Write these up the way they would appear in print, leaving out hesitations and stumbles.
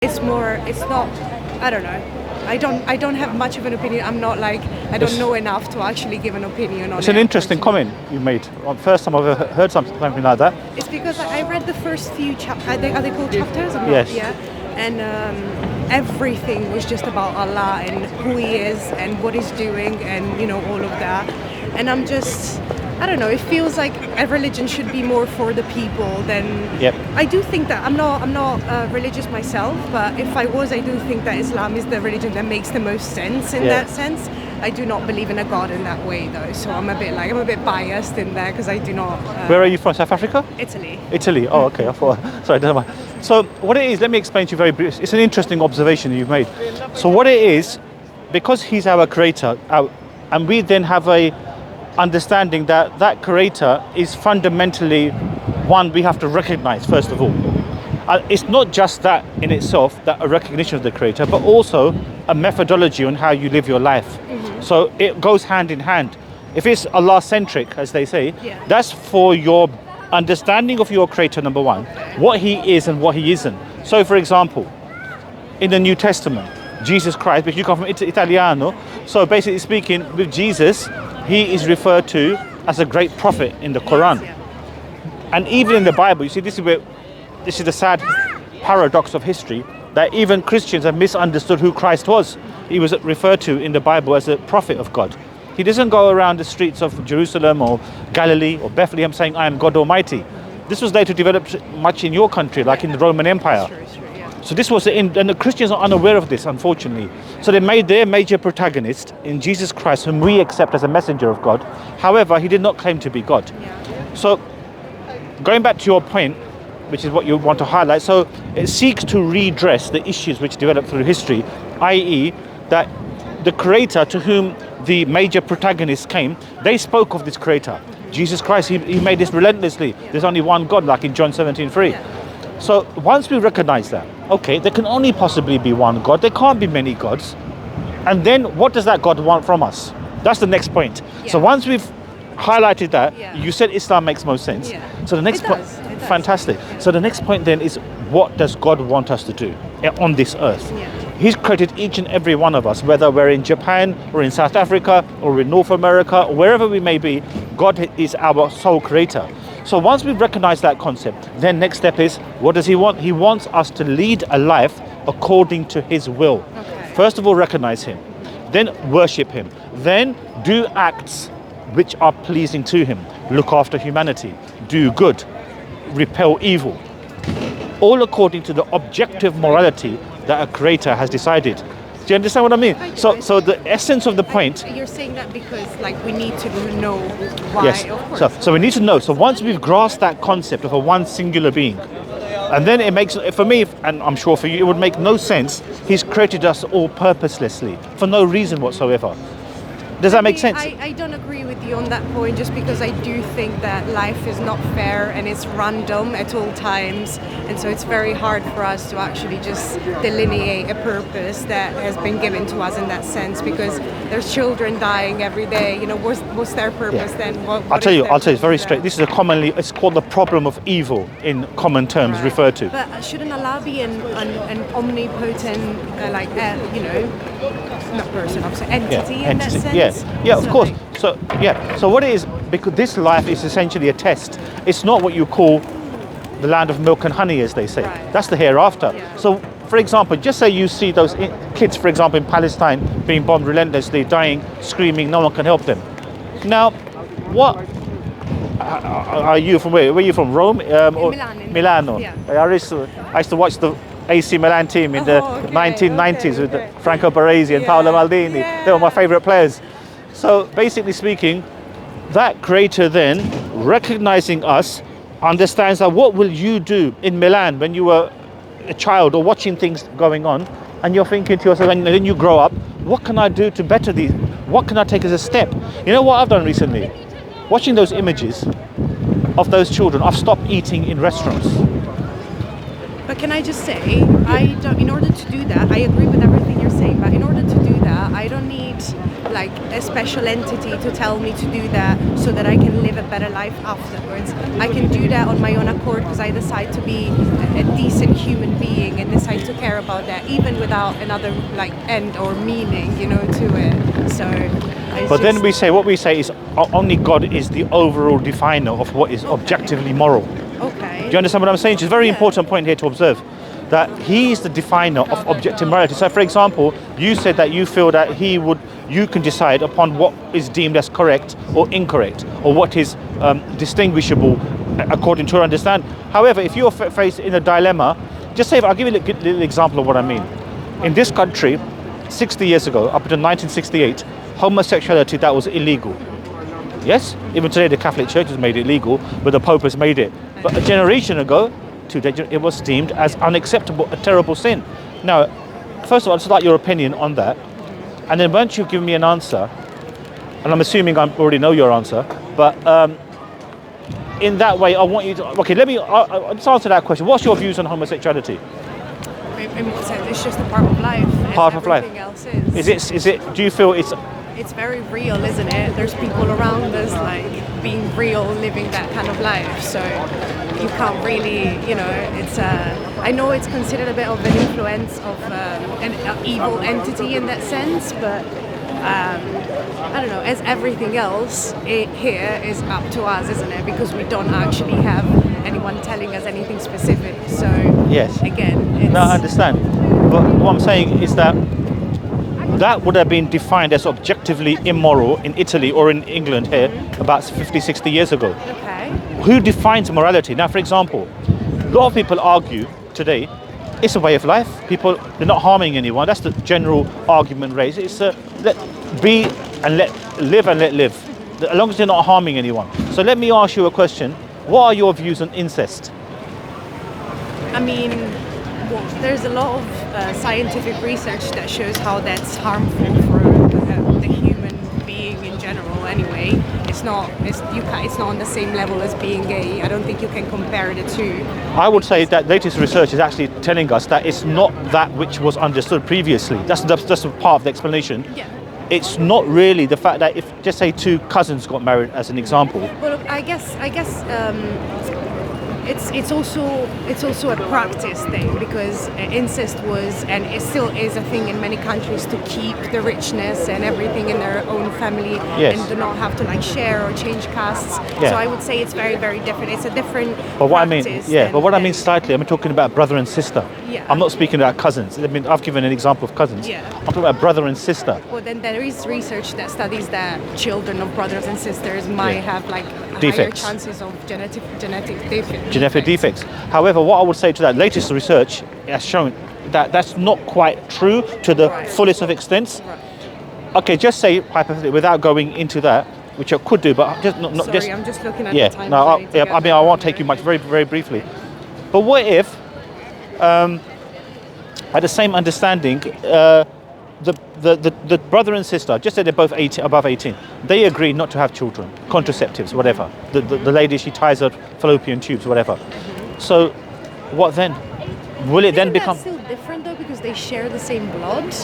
It's more, it's not, I don't know. I don't have much of an opinion. I'm not like, I don't know enough to actually give an opinion on it. It's an interesting comment you made. First time I've ever heard something like that. It's because I read the first few chapters. Are they called chapters? Yes. Yeah. And everything was just about Allah and who He is and what He's doing and, you know, all of that. And I'm just, I don't know, it feels like a religion should be more for the people than... Yep. I do think that, I'm not religious myself, but if I was, I do think that Islam is the religion that makes the most sense in that sense. I do not believe in a God in that way though, so I'm a bit biased in there because I do not... Where are you from, South Africa? Italy. Italy, oh okay, I thought, sorry, don't mind. So what it is, let me explain to you very briefly. It's an interesting observation you've made. So what it is, because He's our creator, and we then have a understanding that that creator is fundamentally one we have to recognize first of all. It's not just that in itself, that a recognition of the creator, but also a methodology on how you live your life. Mm-hmm. So it goes hand in hand. If it's Allah centric, as they say, that's for your understanding of your creator, number one, what He is and what He isn't. So for example, in the New Testament, Jesus Christ, because you come from Italiano, so basically speaking, with Jesus, He is referred to as a great prophet in the Quran. And even in the Bible, you see, this is the sad paradox of history, that even Christians have misunderstood who Christ was. He was referred to in the Bible as a prophet of God. He doesn't go around the streets of Jerusalem or Galilee or Bethlehem saying, I am God Almighty. This was later developed much in your country, like in the Roman Empire. So this was, and the Christians are unaware of this, unfortunately. So they made their major protagonist in Jesus Christ, whom we accept as a messenger of God. However, He did not claim to be God. So going back to your point, which is what you want to highlight, so it seeks to redress the issues which developed through history, i.e. that the creator to whom the major protagonists came, they spoke of this creator. Jesus Christ, he made this relentlessly. There's only one God, like in John 17:3. So once we recognize that, okay, there can only possibly be one God, there can't be many gods. And then what does that God want from us? That's the next point. So once we've highlighted that, you said Islam makes most sense. So the next point, fantastic. So the next point then is, what does God want us to do on this earth? He's created each and every one of us, whether we're in Japan or in South Africa or in North America or wherever we may be, God is our sole creator. So once we recognize that concept, then next step is, what does He want? He wants us to lead a life according to His will. First of all, recognize Him, then worship Him, then do acts which are pleasing to Him. Look after humanity, do good, repel evil, all according to the objective morality that a creator has decided. Do you understand what I mean? So the essence of the point... You're saying that because like we need to know why, yes. Of course. So we need to know. So once we've grasped that concept of a one singular being, and then it makes, for me, and I'm sure for you, it would make no sense. He's created us all purposelessly, for no reason whatsoever. Does that make sense? I don't agree with you on that point, just because I do think that life is not fair and it's random at all times, and so it's very hard for us to actually just delineate a purpose that has been given to us in that sense, because there's children dying every day. You know, what's their purpose then? I'll tell you, it's very straight. This is it's called the problem of evil in common terms referred to. But shouldn't Allah be an omnipotent, not person, I'm saying entity in that sense? Yeah, of course. So what it is, because this life is essentially a test. It's not what you call the land of milk and honey, as they say. That's the hereafter. So, for example, just say you see those kids, for example, in Palestine being bombed relentlessly, dying, screaming, no one can help them. Now, what are you from? Where are you from? Rome? Or Milan. Milano. Yeah. I used to watch the AC Milan team in the 1990s with Franco Baresi and Paolo Maldini. They were my favorite players. So basically speaking, that creator then, recognizing us, understands that what will you do in Milan when you were a child or watching things going on, and you're thinking to yourself, and then you grow up, what can I do to better these? What can I take as a step? You know what I've done recently? Watching those images of those children, I've stopped eating in restaurants. But can I just say, in order to do that, I agree with everything you're saying, but in order to do that, I don't need like a special entity to tell me to do that so that I can live a better life afterwards. I can do that on my own accord because I decide to be a decent human being and decide to care about that, even without another like end or meaning, you know, to it. So. But then what we say is only God is the overall definer of what is objectively moral. Okay. Do you understand what I'm saying? It's a very important point here to observe, that he is the definer of objective morality. So, for example, you said that you feel that you can decide upon what is deemed as correct or incorrect, or what is distinguishable according to your understanding. However, if you're faced in a dilemma, just say, I'll give you a little example of what I mean. In this country, 60 years ago, up until 1968, homosexuality, that was illegal. Yes, even today the Catholic Church has made it legal, but the Pope has made it. But a generation ago, it was deemed as unacceptable, a terrible sin. Now, first of all, I'd just like your opinion on that. And then once you give me an answer, and I'm assuming I already know your answer, but in that way, I want you to, okay, I'll just answer that question. What's your views on homosexuality? In what sense? It's just a part of life. Part of life. Everything else is. Is it, do you feel it's... It's very real, isn't it? There's people around us like being real, living that kind of life. So you can't really, you know, it's I know it's considered a bit of an influence of an evil entity in that sense, but I don't know. As everything else, here is up to us, isn't it? Because we don't actually have anyone telling us anything specific. So yes, again, it's... No, I understand. But what I'm saying is that would have been defined as objectively immoral in Italy or in England here about 50, 60 years ago. Okay. Who defines morality? Now, for example, a lot of people argue today it's a way of life. People, they're not harming anyone. That's the general argument raised. It's let be and let live and let live, as long as they're not harming anyone. So let me ask you a question. What are your views on incest? I mean, well, there's a lot of scientific research that shows how that's harmful for the human being in general. Anyway, it's not on the same level as being gay. I don't think you can compare the two. I would say that latest research is actually telling us that it's not that which was understood previously. That's a part of the explanation. Yeah. It's not really the fact that if, just say, two cousins got married as an example. Well, I guess it's also a practice thing, because incest was and it still is a thing in many countries to keep the richness and everything in their own family. Yes. And do not have to like share or change castes. Yeah. So I would say it's very, very different. It's a different But what practice. I mean slightly, I'm talking about brother and sister. Yeah. I'm not speaking about cousins. I mean, I've given an example of cousins. Yeah. I'm talking about brother and sister. Well, then there is research that studies that children of brothers and sisters might have like defects. higher chances of genetic defects. Genetic defects. However, what I would say to that, latest research has shown that that's not quite true to the fullest of extents. Right. Okay, just say hypothetically, without going into that, which I could do, but just not Sorry, just. I'm just looking at Yeah, the time. no, I mean I won't take you much. Very, very briefly. But what if, at the same understanding, the brother and sister, just say they're both above 18, they agree not to have children, contraceptives, whatever. The lady, she ties her fallopian tubes, whatever. So, what then? Will it then become? That's still different though, because they share the same blood,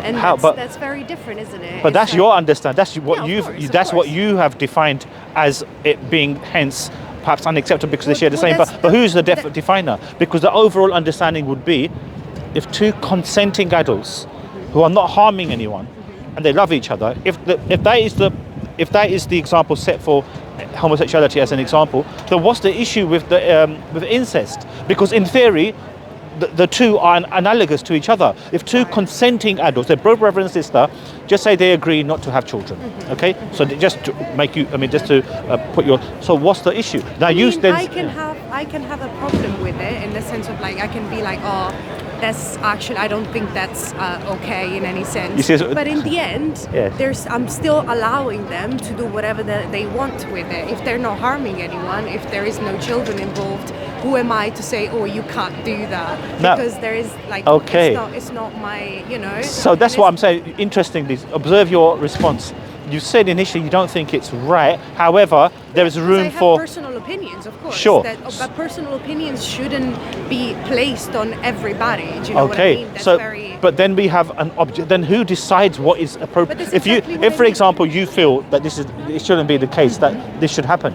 and How- that's very different, isn't it? But that's It's your like- understanding. That's what Yeah, you've. of course, of That's what course. you have defined as it being hence perhaps unacceptable because they share the Well, same. that's- But who's the that- definer? Because the overall understanding would be, if two consenting adults who are not harming anyone and they love each other, if that is the example set for homosexuality as an example, then what's the issue with incest? Because in theory, the two are analogous to each other. If two consenting adults, they're both brother and sister, just say they agree not to have children. Okay, so just to make you, just to put your. So what's the issue? Now I can have a problem with it in the sense of like I can be like, oh, that's actually I don't think that's okay in any sense. You see, so- but in the end, Yes. I'm still allowing them to do whatever they want with it. If they're not harming anyone, if there is no children involved, who am I to say, oh, you can't do that? No. Because there is like, Okay. it's not my, So that's what I'm saying. Interestingly, observe your response. you said initially you don't think it's right. However, there is room I have for personal opinions, of course. Sure. But personal opinions shouldn't be placed on everybody. Do you know what I okay. mean? That's So, very. but then we have an object. Then who decides what is appropriate? But that's If exactly you, what if I for mean. example, you feel that it shouldn't be the case that this should happen.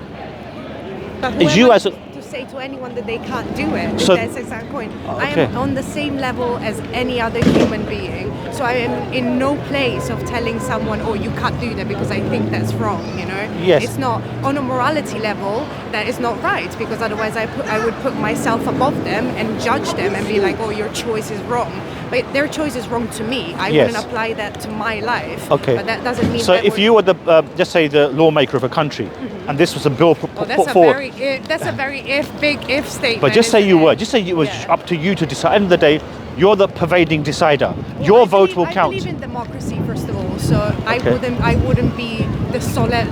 But Is who you am I as a- to say to anyone that they can't do it? So- That's the exact point. I okay. am on the same level as any other human being. So I am in no place of telling someone, "Oh, you can't do that," because I think that's wrong. You know, Yes. it's not on a morality level. That is not right, because otherwise I would put myself above them and judge them and be like, "Oh, your choice is wrong." But their choice is wrong to me. I Yes. wouldn't apply that to my life. Okay. But that doesn't mean. So that if you were the, just say, the lawmaker of a country, and this was a bill Oh, put forward. that's a very big if statement. But just say isn't you it? were. Just say it was Yeah. up to you to decide. At the end of the day, you're the pervading decider. Well, Your I vote believe- will I count. believe in democracy, first of all. So Okay. I wouldn't be the solemn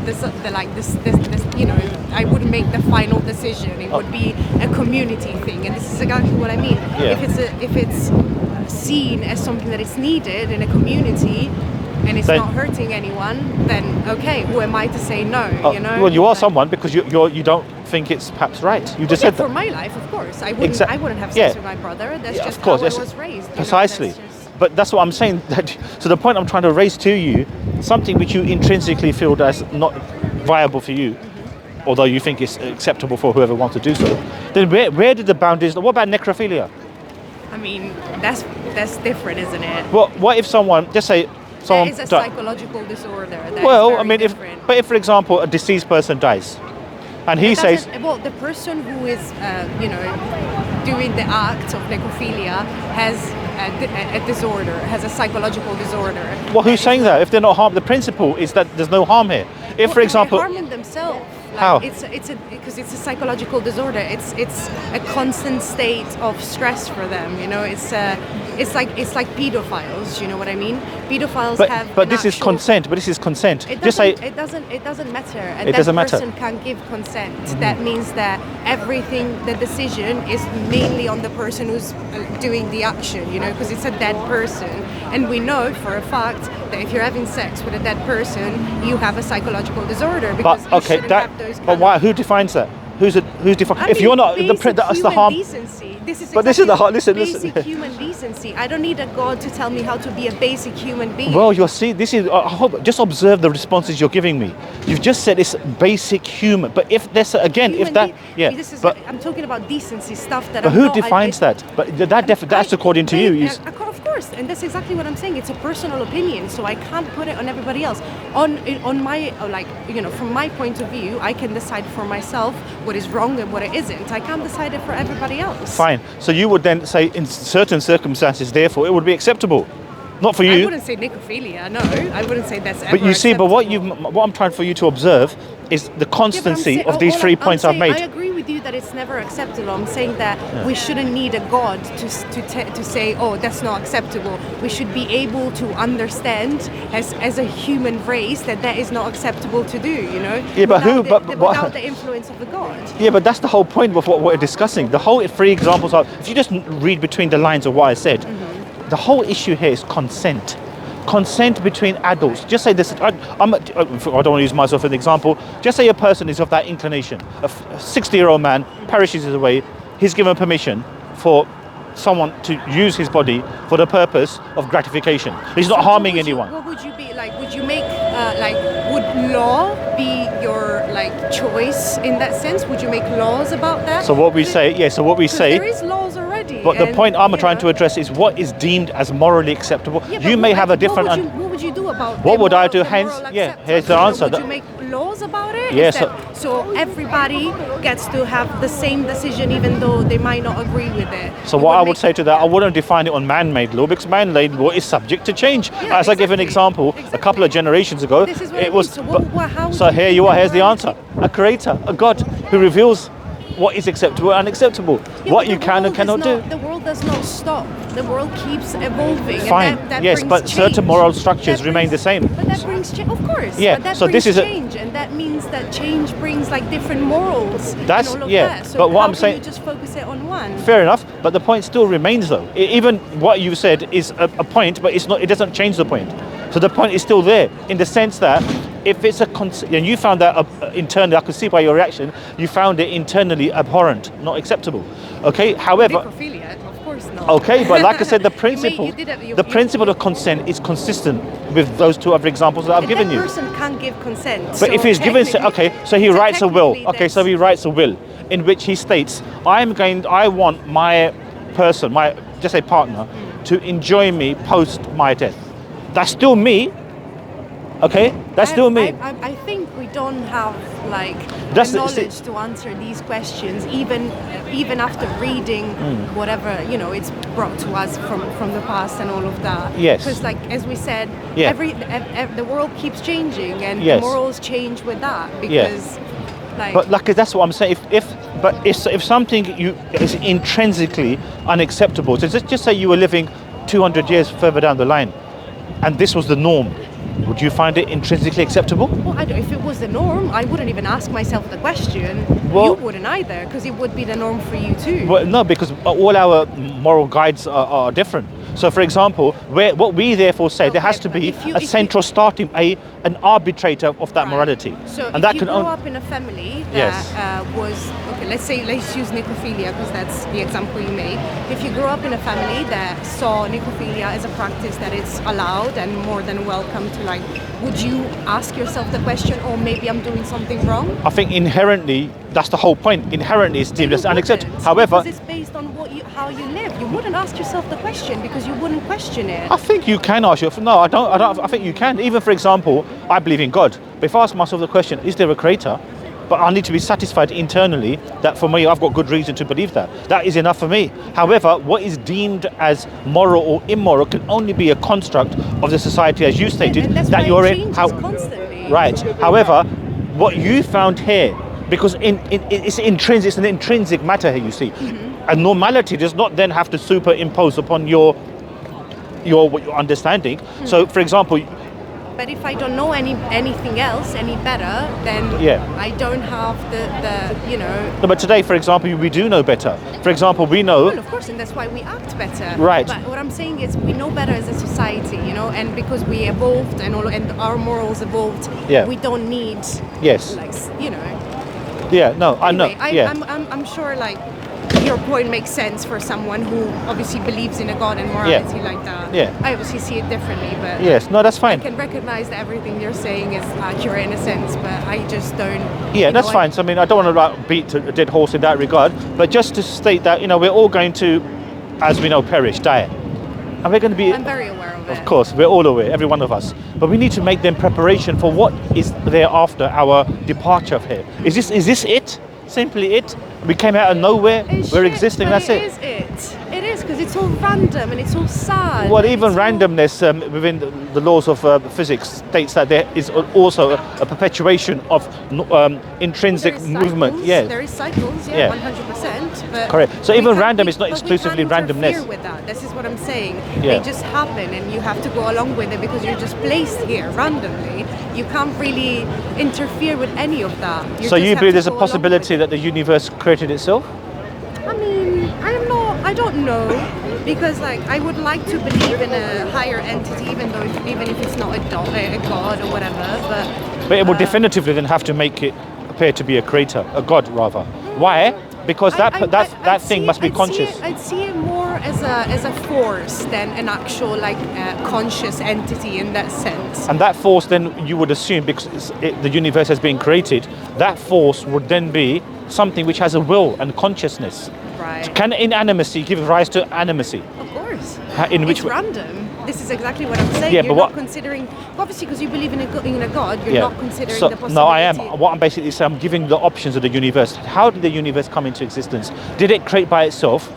the like this you know, I wouldn't make the final decision. It would be a community thing, and this is exactly what I mean. Yeah. If it's seen as something that is needed in a community, and it's Then- not hurting anyone, then okay, who am I to say no? You know. Well, you are Like- someone because you don't think it's perhaps right. You just Yeah, said for that. my life, of course. I wouldn't. Exact- I wouldn't have yeah. sex with my brother. That's Yeah, just of course, how I yes. was raised. you know, Precisely. that's just- But that's what I'm saying. That, so the point I'm trying to raise to you, something which you intrinsically feel that's not viable for you, although you think it's acceptable for whoever wants to do so, then where did the boundaries? What about necrophilia? I mean, that's different, isn't it? Well, what if someone, just say, someone That is a di- psychological disorder. That is well, very I mean, different. if for example a deceased person dies, and he It says, doesn't- well, the person who is, you know, doing the act of necrophilia has a disorder, has a psychological disorder. well, who's saying that? If they're not harmed, the principle is that there's no harm here. If, for Well, example, they're harming themselves. Like, How? Because it's a psychological disorder. It's a constant state of stress for them. You know, it's like pedophiles. You know what I mean? Pedophiles have. but an this is actual- consent. But this is consent. It Just say, doesn't matter. And It that doesn't matter. person can give consent. That means that everything, the decision is mainly on the person who's doing the action, you know, because it's a dead person. And we know for a fact that if you're having sex with a dead person, you have a psychological disorder, because but you okay, shouldn't have those but kind why? of- Who defines that? Who's defined? I If mean, you're not basic that's the human harm. Decency. This is But this is exactly the har- listen, basic listen. human decency. I don't need a god to tell me how to be a basic human being. Well, you'll see. This is. I hope. Just observe the responses you're giving me. You've just said it's basic human. But if there's again, if Human that, de- yeah. this is, But I'm talking about decency stuff that. but I'm who not- defines that? But that's according to you. Of course, and that's exactly what I'm saying. It's a personal opinion, so I can't put it on everybody else. On my like, you know, from my point of view, I can decide for myself what is wrong and what it isn't. I can't decide it for everybody else. Fine. So you would then say, in certain circumstances, therefore, it would be acceptable. Not for I you. wouldn't say necrophilia. No, I wouldn't say that's. But ever you see, but what acceptable. I'm trying for you to observe is the Yeah, but I'm constancy say- of these all 3 I'm points I've saying- made. I agree with you that it's never acceptable. I'm saying that we shouldn't need a god to say, oh, that's not acceptable. We should be able to understand as a human race that is not acceptable to do. You know. Yeah, but who- Without but- without the influence of the god. Yeah, but that's the whole point of what we're discussing. The whole 3 examples are, if you just read between the lines of what I said, the whole issue here is consent. Consent between adults. Just say this, I don't want to use myself as an example. Just say a person is of that inclination. A 60-year-old man perishes away. He's given permission for someone to use his body for the purpose of gratification. He's not harming anyone. What would you be like? Would you make would law be your choice in that sense? Would you make laws about that? So what we say, There is laws already. but the and, point I'm you trying know. to address is what is deemed as morally acceptable. Yeah, You but may what- have a different. What would you do about? What the would I moral- do? the Hence, moral yeah, acceptance? here's the You know, answer. Would you make laws about it? Yeah, So everybody gets to have the same decision, even though they might not agree with it. So You what I make- would say to that, I wouldn't define it on man-made law, because man-made law is subject to change. Yeah, As I give an exactly. example, a couple of generations ago, This is what it I was. mean. So how would so you here think you are. that Here's the morality- answer: a creator, a God, who reveals what is acceptable and unacceptable, Yeah, what but you the can and world cannot does do. not, the world does not stop. The world keeps evolving. Fine, And that yes, brings but change. certain moral structures That remain brings- the same. But that brings change, of course. Yeah, But that so brings this is a- change, and that means that change brings like different morals. That's- and all of yeah, that. So but what how I'm can saying- you just focus it on one? Fair enough, but the point still remains though. Even what you said is a point, but it's not. It doesn't change the point. So the point is still there in the sense that if it's and you found that internally, I could see by your reaction, you found it internally abhorrent, not acceptable. Okay, however. Necrophilia, of course not. Okay, but like I said, the You principle, did it- you- the you- principle of consent is consistent with those two other examples that I've And given that you. person can't give consent. But if he's given, okay, so he writes a will. technically Okay, so he writes a will in which he states, I want my person, my just say partner, to enjoy me post my death. That's still me. Okay, that's still me. I think we don't have like That's the the- knowledge to answer these questions, even after reading whatever it's brought to us from the past and all of that. Yes. Because like as we said, Yeah. the world keeps changing and Yes. the morals change with that Yeah. because like. But like that's what I'm saying. If something is intrinsically unacceptable, so just say you were living 200 years further down the line, and this was the norm, would you find it intrinsically acceptable? Well, if it was the norm, I wouldn't even ask myself the question. Well- You wouldn't either, because it would be the norm for you too. Well, no, because all our moral guides are different. So, for example, what we therefore say, there has Okay, to but be if you- a if you- central starting, an arbitrator of that Right. morality, So and if that you can grew only. up in a family Yes. that was okay, let's use necrophilia because that's the example you made. If you grew up in a family that saw necrophilia as a practice that it's allowed and more than welcome to, like, would you ask yourself the question, oh, maybe I'm doing something wrong? I think inherently, that's the whole point. Inherently, it's deemed You as unacceptable. wouldn't, However, because it's based on how you live. You wouldn't ask yourself the question because you wouldn't question it. I think you can ask yourself. No, I don't. I think you can. Even for example, I believe in God. But if I ask myself the question, is there a creator? But I need to be satisfied internally that for me, I've got good reason to believe that. That is enough for me. However, what is deemed as moral or immoral can only be a construct of the society, as you stated, and that's that why you're it in. changes constantly. Right. However, what you found here, because it's an intrinsic matter here, you see. And normality does not then have to superimpose upon your understanding. So, for example, But if I don't know anything else any better, then Yeah. I don't have the no, but today, for example, we do know better. For example, we know. Well, of course, and that's why we act better. Right. But what I'm saying is, we know better as a society, and because we evolved and our morals evolved, Yeah. we don't need, Yes. like, Yeah. No, I know. Anyway, Yeah. I'm sure, like, your point makes sense for someone who obviously believes in a God and morality like that. Yeah. I obviously see it differently, but Yes. No, that's I fine. can recognize that everything you're saying is accurate in a sense, but I just don't. Yeah, that's fine. So I mean, I don't want to beat a dead horse in that regard, but just to state that we're all going to, as we know, perish, die, and we're going to be. I'm very aware of it. Of course, we're all aware, every one of us. But we need to make them preparation for what is there after our departure here. Is this it? Simply it? We came out of nowhere. It's We're shit, existing. but That's it. It is because it's all random and it's all sad. Well, and even it's all- randomness within the laws of physics states that there is also a perpetuation of intrinsic There is movement. cycles, Yeah. there is cycles. Yeah. Yeah, 100%. But Correct. So we even can't- random we- is not but we exclusively can't randomness. interfere with that. This is what I'm saying. Yeah. They just happen, and you have to go along with it because you're just placed here randomly. You can't really interfere with any of that. So you believe there's a possibility that the universe created itself? I mean, I don't know, because like I would like to believe in a higher entity, even if it's not a god or whatever. But it would definitively then have to make it appear to be a creator, a god rather. Why? Because that thing must be conscious. I'd see it more as a force than an actual conscious entity in that sense. And that force then you would assume, because the universe has been created, that force would then be something which has a will and consciousness. Right. Can inanimacy give rise to animacy? Of course. In which it's way? random. This is exactly what I'm saying. Yeah, you're but not what- considering, obviously, because you believe in a god, you're not considering So, the possibility. no, I am. What I'm basically saying, I'm giving the options of the universe. How did the universe come into existence? Did it create by itself?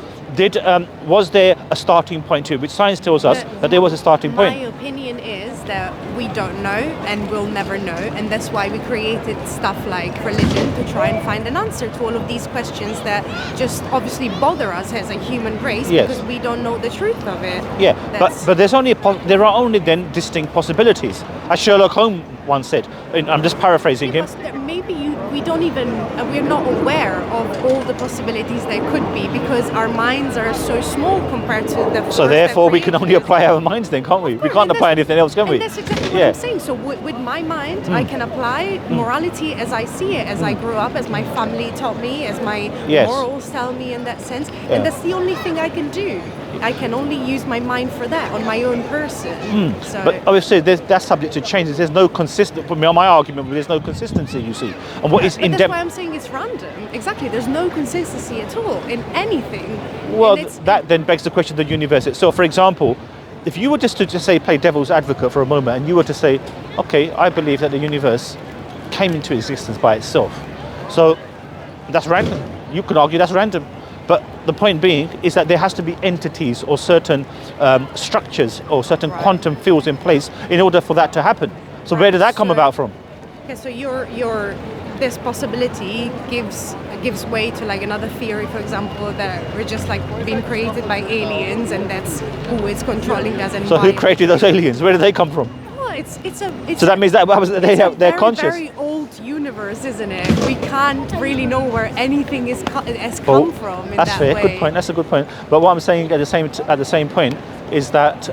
Was there a starting point to it? Which science tells us that there was a starting point. My opinion is that we don't know and we'll never know, and that's why we created stuff like religion to try and find an answer to all of these questions that just obviously bother us as a human race because we don't know the truth of it. Yeah, but there are only then distinct possibilities, as Sherlock Holmes once said. And I'm just paraphrasing him. Maybe we're not aware of all the possibilities there could be because our minds are so small compared to the. So therefore, we can only apply our minds then, can't we? We can't apply anything else, can we? And that's exactly what I'm saying. So with my mind, I can apply morality as I see it, as I grew up, as my family taught me, as my morals tell me in that sense. And that's the only thing I can do. I can only use my mind for that on my own person. So. But obviously, that's subject to change. There's no consistent. For me, my argument, there's no consistency. You see, and what is in depth. That's why I'm saying it's random. Exactly. There's no consistency at all in anything. Well, that then begs the question of the universe itself. For example, if you were just to say play devil's advocate for a moment, and you were to say, okay, I believe that the universe came into existence by itself. So that's random. You could argue that's random. But the point being is that there has to be entities or certain structures or certain quantum fields in place in order for that to happen. So where did that come about from? Okay, so this possibility gives way to like another theory, for example, that we're just like being created by aliens, and that's who is controlling us. And so who created those aliens? Where did they come from? Well, it's so that means that they're conscious. Very old universe, isn't it? We can't really know where anything has come from. In that's that fair. way. Good point. That's a good point. But what I'm saying at the same point is that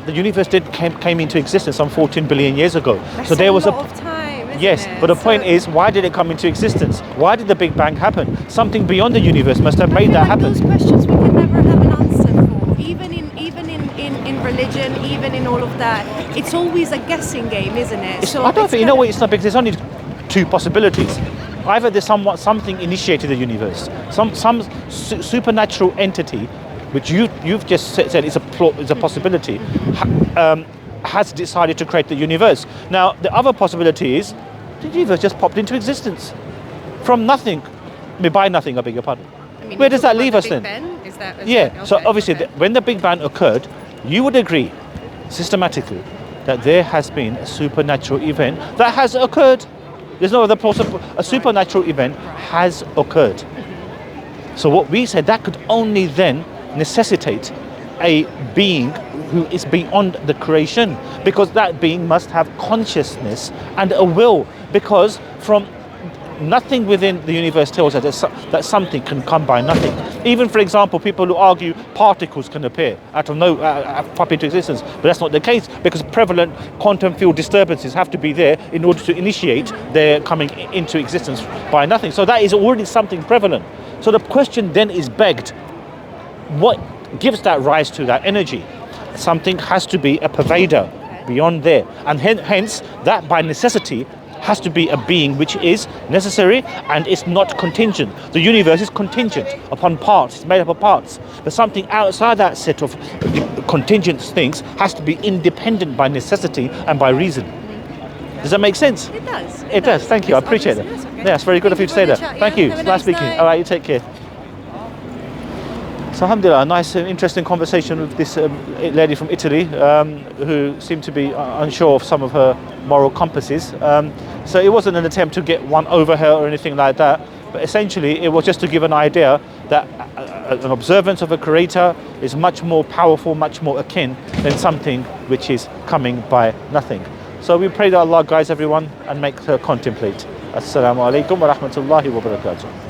the universe came into existence some 14 billion years ago. That's so there was a lot of time. Yes, it? but the point is, why did it come into existence? Why did the Big Bang happen? Something beyond the universe must have made that happen. Those questions we can never have an answer for, even in religion, even in all of that. It's always a guessing game, isn't it? So I don't think, you know what, it's not, because there's only two possibilities. Either there's something initiated the universe, some supernatural entity, which you've just said is a possibility, has decided to create the universe. Now, the other possibility is the universe just popped into existence from nothing. I mean, by nothing, I beg your pardon. Where does that leave us then? So obviously, when the Big Bang occurred, you would agree systematically that there has been a supernatural event that has occurred. There's no other possible. A supernatural event has occurred. So what we said, that could only then necessitate a being who is beyond the creation, because that being must have consciousness and a will, because from nothing within the universe tells us that something can come by nothing. Even, for example, people who argue particles can appear out of pop into existence, but that's not the case, because prevalent quantum field disturbances have to be there in order to initiate their coming into existence by nothing. So that is already something prevalent. So the question then is begged, what gives that rise to that energy? Something has to be a pervader beyond there, and hence that by necessity has to be a being which is necessary and is not contingent. The universe is contingent upon parts, it's made up of parts, but something outside that set of contingent things has to be independent by necessity and by reason. Does that make sense? It does. It does. Thank you. I appreciate it. Yeah, it's very good of you to say that. Thank you. It's nice speaking. All right, you take care. So alhamdulillah, a nice interesting conversation with this lady from Italy who seemed to be unsure of some of her moral compasses. So it wasn't an attempt to get one over her or anything like that, but essentially it was just to give an idea that an observance of a creator is much more powerful, much more akin than something which is coming by nothing. So we pray that Allah guides everyone and make her contemplate. Assalamu alaikum wa rahmatullahi wa barakatuh.